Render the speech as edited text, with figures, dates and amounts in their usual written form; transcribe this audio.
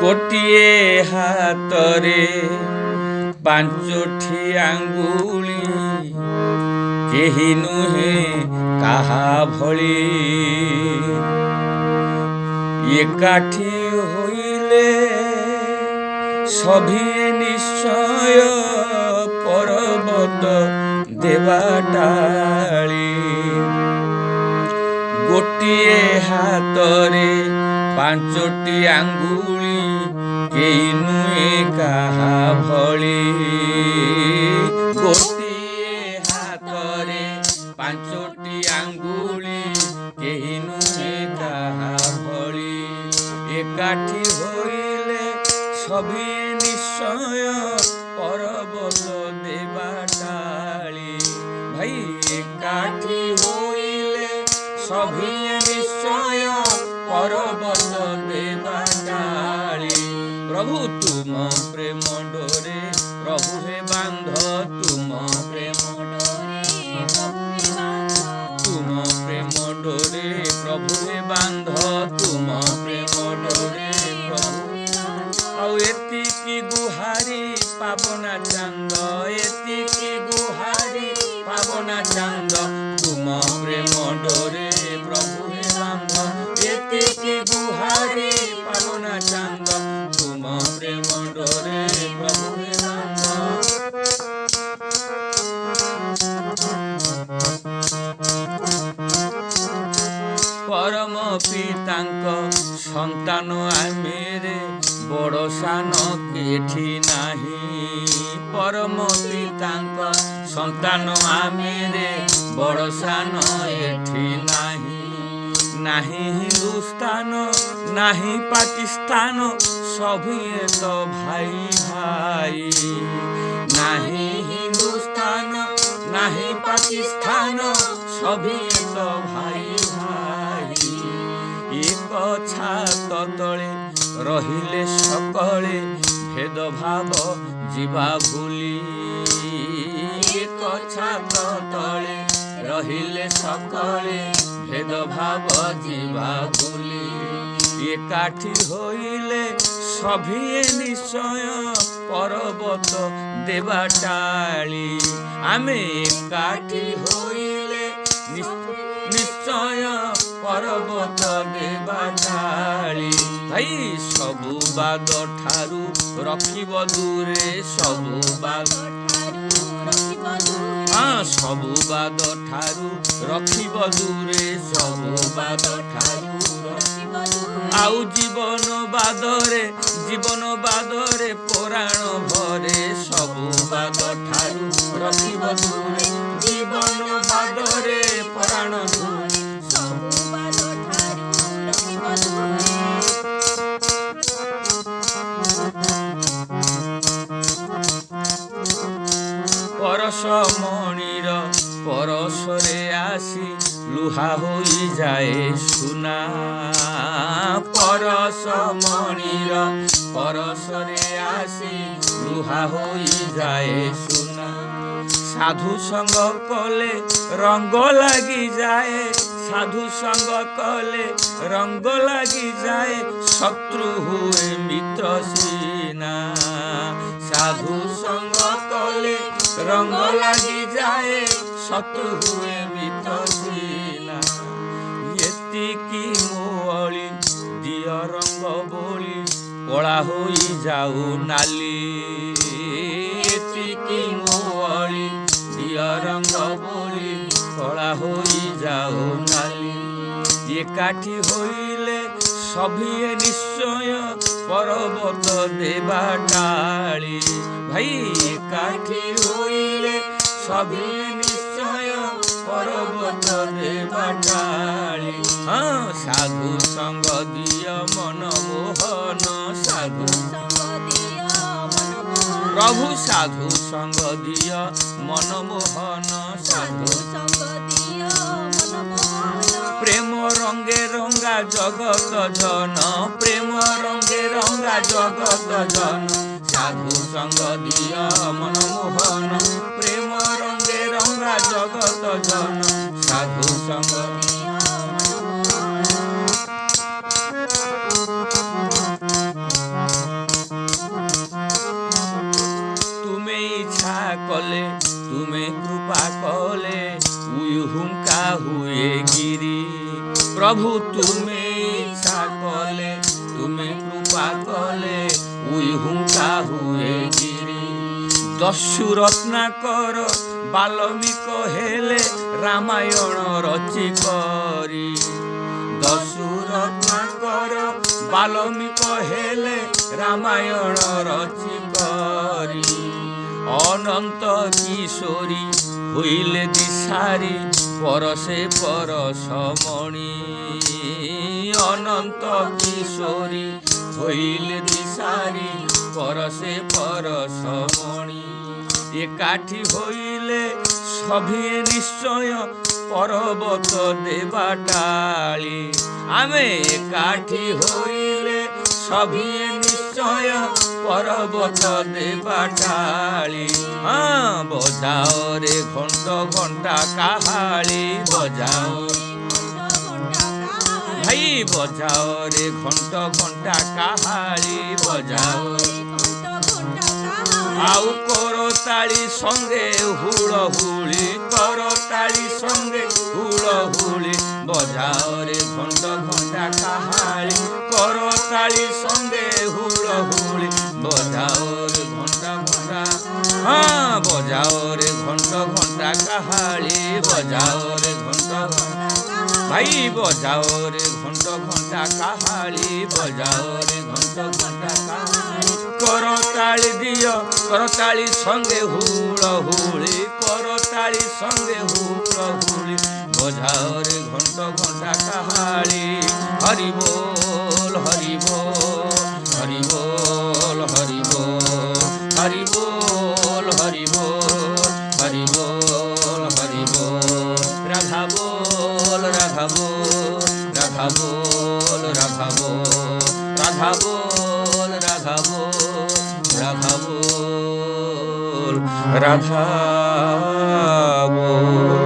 ଗୋଟିଏ ହାତରେ ପାଞ୍ଚଟି ଆଙ୍ଗୁଳି, କେହି ନୁହେଁ କାହା ଭଳି। ଏକାଠି ହୋଇଲେ ସଭିଏ ନିଶ୍ଚୟ ପର୍ବତ ଦେବାଟାଳି। ଗୋଟିଏ ହାତରେ ପାଞ୍ଚଟି ଆଙ୍ଗୁଳି, କେହି ନୁହେଁ କାହା ଭଳି। ଗୋଟିଏ ହାତରେ ପାଞ୍ଚଟି ଆଙ୍ଗୁଳି, କେହି ନୁହେଁ କାହା ଭଳି। ଏକାଠି ହୋଇଲେ ସଭିଏ ନିଶ୍ଚୟ ପର୍ବତ ଦେବାଟାଳି। ଭାଇ ଏକାଠି ହୋଇଲେ ସଭିଏ ନିଶ୍ଚୟ ପର୍ବତ ଦେବାଟାଳି। ପ୍ରଭୁ ତୁମ ପ୍ରେମ ଡୋରେ ପ୍ରଭୁ ହେ ବାନ୍ଧ, ତୁମ ପ୍ରେମ ତୁମ ପ୍ରେମ ଡୋରେ ପ୍ରଭୁ ହେ ବାନ୍ଧ, ତୁମ ପ୍ରେମ ଡୋରେ ପ୍ରଭୁ। ଆଉ ଏତିକି ଗୁହାରି ପାବନା ଚାନ୍ଦ, ଏତିକି ଗୁହାରି ପାବନା ଚାନ୍ଦ, ତୁମ ପ୍ରେମ ଡୋରେ ପ୍ରଭୁ ହେ ବାନ୍ଧ। ଏତିକି ଗୁହାରି ପାବନା ଚାନ୍ଦ, ତୁମ ପ୍ରେମ ଡୋରେ ପ୍ରଭୁ ହେ ବାନ୍ଧ। ପରମ ପିତାଙ୍କ ସନ୍ତାନ ଆମେରେ, ବଡ଼ ସାନ କେଠି ନାହିଁ। ପରମ ପିତାଙ୍କ ସନ୍ତାନ ଆମେରେ, ବଡ଼ ସାନ ଏଠି ନାହିଁ। ନାହିଁ ହିନ୍ଦୁସ୍ତାନ ନାହିଁ ପାକିସ୍ତାନ, ସଭିଏ ତ ଭାଇ ଭାଇ। ନାହିଁ ହିନ୍ଦୁସ୍ତାନ ନାହିଁ ପାକିସ୍ତାନ, ସଭିଏ ତ ଭାଇ ଭାଇ। ଏକ ଛାତ ତଳେ ରହିଲେ ସକଳେ, ଭେଦଭାବ ଯିବା ଭୁଲି। ଏକ ଛାତ ତଳେ ରହିଲେ ସକଳେ, ଭେଦଭାବ ଯିବା ଭୁଲି। ଏକାଠି ହୋଇଲେ ସଭିଏ ନିଶ୍ଚୟ ପର୍ବତ ଦେବାଟାଳି। ଆମେ ଏକାଠି ହୋଇଲେ ନିଶ୍ଚୟ ପର୍ବତ ଦେବାଟାଳି। ଭାଇ ସବୁ ବାଦ ଠାରୁ ରଖିବ ଦୂରେ, ସବୁ ବାଦ ସବୁ ବାଦ ଠାରୁ ରଖିବ ଦୂରେ, ସବୁ ବାଦ ଠାରୁ। ଆଉ ଜୀବନ ବାଦରେ ପୁରାଣ ଭରେ, ସବୁ ବାଦ ଠାରୁ ରଖିବ ଦୂରେ, ଜୀବନ ବାଦରେ ପୁରାଣ ଦୂରେ, ସବୁ ବାଦ ଠାରୁ ରଖିବ ଦୂରେ। ପରଶମଣିର ପରଶରେ ଆସି ଲୁହା ହୋଇଯାଏ ସୁନା। ପରଶମଣିର ପରଶରେ ଆସି ଲୁହା ହୋଇଯାଏ ସୁନା। ସାଧୁ ସଙ୍ଗ କଲେ ରଙ୍ଗ ଲାଗିଯାଏ, ସାଧୁ ସଙ୍ଗ କଲେ ରଙ୍ଗ ଲାଗିଯାଏ, ଶତ୍ରୁ ହୁଏ ମିତ୍ର ସିନା। ସାଧୁ ସଙ୍ଗ କଲେ ରଙ୍ଗ ଲାଗିଯାଏ, ଶତ୍ରୁ ହୁଏ ମିତ୍ର ସିନା। ଏତିକି ମୋଳି ଦିଅ ରଙ୍ଗ ବୋଳି, କଳା ହୋଇଯାଉ ନାଲି। ଏତିକି ମୋଳି ଦିଅ ରଙ୍ଗ ବୋଳି, କଳା ହୋଇଯାଉ ନାଲି। ଏକାଠି ହୋଇଲେ ସଭିଏ ନିଶ୍ଚୟ ପର୍ବତ ଦେବାଟାଳି। ଭାଇ ଏକାଠି ହୋଇଲେ ସଭିଏ ନିଶ୍ଚୟ ପର୍ବତ ଦେବାଟାଳି। ହଁ ସାଧୁ ସଙ୍ଗ ଦିଅ ମନମୋହନ, ସାଧୁ ପ୍ରଭୁ ସାଧୁ ସଙ୍ଗ ଦିଅ ମନମୋହନ, ସାଧୁ ପ୍ରେମ ରଙ୍ଗେ ରଙ୍ଗା ଜଗତ ଜନ, ପ୍ରେମ ରଙ୍ଗେ ରଙ୍ଗା ଜଗତ ଜନ, ସାଧୁ ସଙ୍ଗ ଦିଅ ମନମୋହନ। ପ୍ରେମ ରଙ୍ଗେ ରଙ୍ଗା ଜଗତ ଜନ, ସାଧୁ ସଙ୍ଗ ଦିଅ। প্রভু তুমি ইচ্ছা কলে তুমি কৃপা কলে উই হুঙ্কা হুয়ে গিরি দস্যু রত্নাকর বাল্মীক হেলে রামায়ণ রচি করি দস্যু রত্নাকর বাল্মীক হেলে রামায়ণ রচি করি অনন্ত কিশোরী হইলে দিশারি পরশে পরশমণি অনন্ত কিশোরী হইলে দিশারি পরশে পরশমণি একাঠি হইলে সভিয়ে নিশ্চয় পর্বত দেবাটালি আমি একাঠি হইলে সভিয়ে নিশ্চয় পর্বত দেবাটালি বজাও রে ঘণ্ট ঘণ্টা কাহালি বজাও ভাই বজাও রে ঘণ্ট ঘণ্টা কাহালি বজাও আউ করতালি সঙ্গে হুড়হুড়ি করতালি সঙ্গে হুড়হুড়ি বজাও রে ঘণ্ট ঘণ্টা কাহালি করতালি সঙ্গে হুড়হুড়ি বজাও রে ঘণ্টা ঘণ্টা বজাও রে ঘণ্ট ঘণ্টা কাহালি বজাও রে ঘণ্ট ভাই বজাও রে ঘণ্ট ঘণ্টা কাহালি বজাও রে ঘণ্ট ঘণ্টা কাহালি করতালি দিও করতালি সঙ্গে হুড়হুড়ি করতালি সঙ্গে হুড়হুড়ি বজাও রে ঘণ্ট ঘণ্টা কাহালি হরি বল হরি বল হরি বল হরি বল হরি বল হরি বল হরি বল হরি বল রাধা বল রাধা বল রাধা বল রাধা বল রাধা বল রাধা বল রাধা বল রাধা বল